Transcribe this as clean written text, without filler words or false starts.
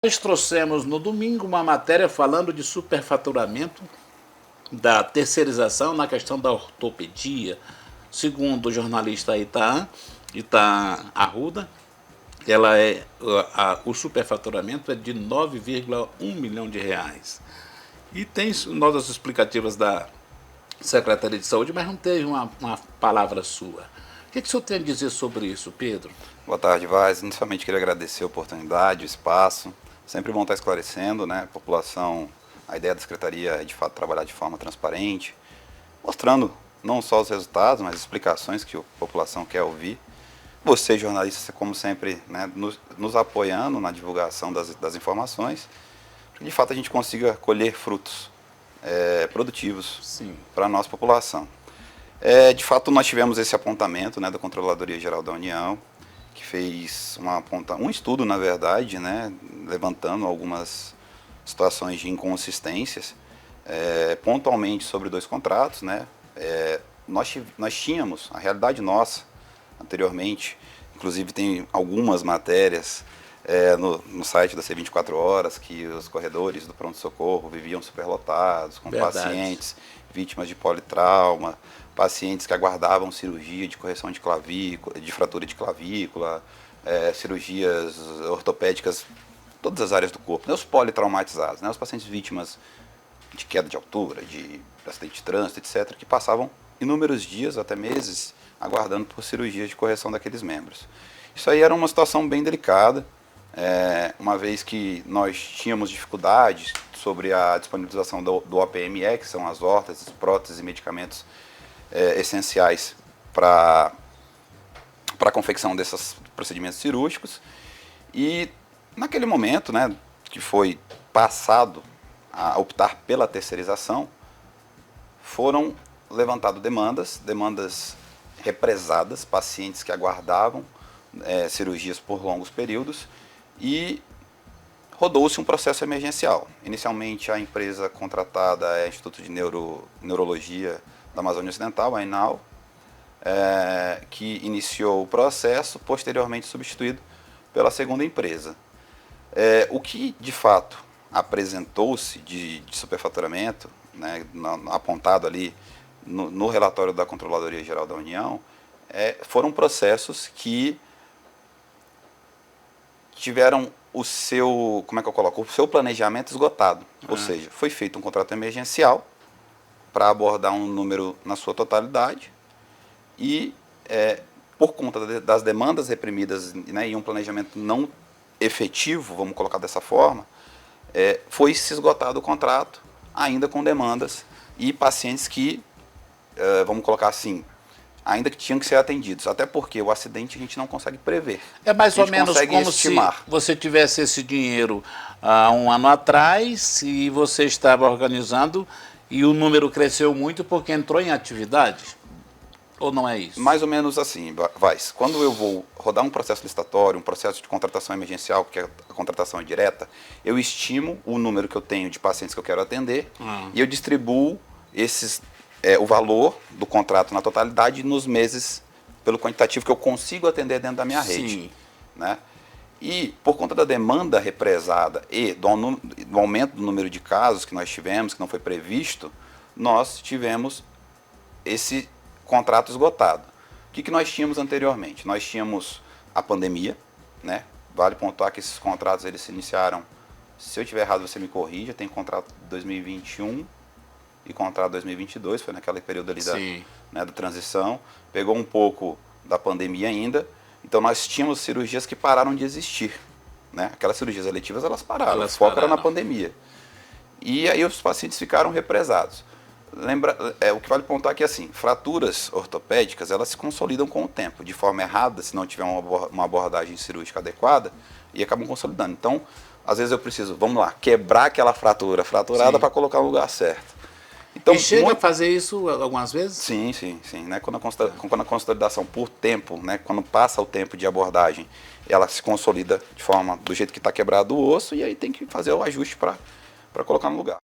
Nós trouxemos no domingo uma matéria falando de superfaturamento da terceirização na questão da ortopedia. Segundo o jornalista Ita Arruda, o superfaturamento é de 9,1 milhão de reais. E tem notas explicativas da Secretaria de Saúde, mas não teve uma palavra sua. O que o senhor tem a dizer sobre isso, Pedro? Boa tarde, Vaz. Inicialmente queria agradecer a oportunidade, o espaço. Sempre bom estar esclarecendo, né? A população, a ideia da Secretaria é de fato trabalhar de forma transparente, mostrando não só os resultados, mas explicações que a população quer ouvir. Você, jornalista, como sempre, né, nos apoiando na divulgação das informações, para que de fato a gente consiga colher frutos produtivos para a nossa população. De fato, nós tivemos esse apontamento, né, da Controladoria Geral da União, que fez um estudo, na verdade, né, levantando algumas situações de inconsistências, pontualmente sobre 2 contratos. Né, nós tínhamos, a realidade nossa, anteriormente, inclusive tem algumas matérias no site da C24 Horas, que os corredores do pronto-socorro viviam superlotados, com pacientes vítimas de politrauma, pacientes que aguardavam cirurgia de correção de clavícula, de fratura de clavícula, cirurgias ortopédicas, todas as áreas do corpo, né, os politraumatizados, né, os pacientes vítimas de queda de altura, de acidente de trânsito, etc., que passavam inúmeros dias, até meses, aguardando por cirurgias de correção daqueles membros. Isso aí era uma situação bem delicada, uma vez que nós tínhamos dificuldades sobre a disponibilização do OPME, que são as órteses, próteses e medicamentos essenciais para a confecção desses procedimentos cirúrgicos. E naquele momento, né, que foi passado a optar pela terceirização, foram levantadas demandas represadas, pacientes que aguardavam cirurgias por longos períodos, e rodou-se um processo emergencial. Inicialmente, a empresa contratada é o Instituto de Neurologia da Amazônia Ocidental, a ENAU, que iniciou o processo, posteriormente substituído pela segunda empresa. O que, de fato, apresentou-se de superfaturamento, né, apontado ali no relatório da Controladoria Geral da União, foram processos que tiveram o seu planejamento esgotado. Ou seja, foi feito um contrato emergencial para abordar um número na sua totalidade e, por conta das demandas reprimidas, né, e um planejamento não efetivo, vamos colocar dessa forma, foi se esgotado o contrato, ainda com demandas e pacientes que, vamos colocar assim, ainda que tinham que ser atendidos, até porque o acidente a gente não consegue prever. É mais ou menos como estimar. Se você tivesse esse dinheiro há um ano atrás e você estava organizando e o número cresceu muito porque entrou em atividade? Ou não é isso? Mais ou menos assim, Vaz. Quando eu vou rodar um processo licitatório, um processo de contratação emergencial, que a contratação é direta, eu estimo o número que eu tenho de pacientes que eu quero atender e eu distribuo o valor do contrato na totalidade nos meses pelo quantitativo que eu consigo atender dentro da minha rede. Né? E por conta da demanda represada e do aumento do número de casos que nós tivemos, que não foi previsto, nós tivemos esse contrato esgotado. O que nós tínhamos anteriormente? Nós tínhamos a pandemia, né? Vale pontuar que esses contratos eles se iniciaram, se eu estiver errado você me corrija, tem contrato de 2021 e contrato 2022, foi naquele período ali da transição, pegou um pouco da pandemia ainda, então nós tínhamos cirurgias que pararam de existir, né? Aquelas cirurgias eletivas elas pararam, o foco era na pandemia. E aí os pacientes ficaram represados. O que vale pontuar aqui é assim, fraturas ortopédicas elas se consolidam com o tempo, de forma errada, se não tiver uma abordagem cirúrgica adequada, e acabam consolidando. Então, às vezes eu preciso, vamos lá, quebrar aquela fraturada para colocar no lugar certo. Então, e chega a fazer isso algumas vezes? Sim. Né? Quando a consolidação por tempo, né? Quando passa o tempo de abordagem, ela se consolida de forma do jeito que está quebrado o osso, e aí tem que fazer o ajuste para colocar no lugar.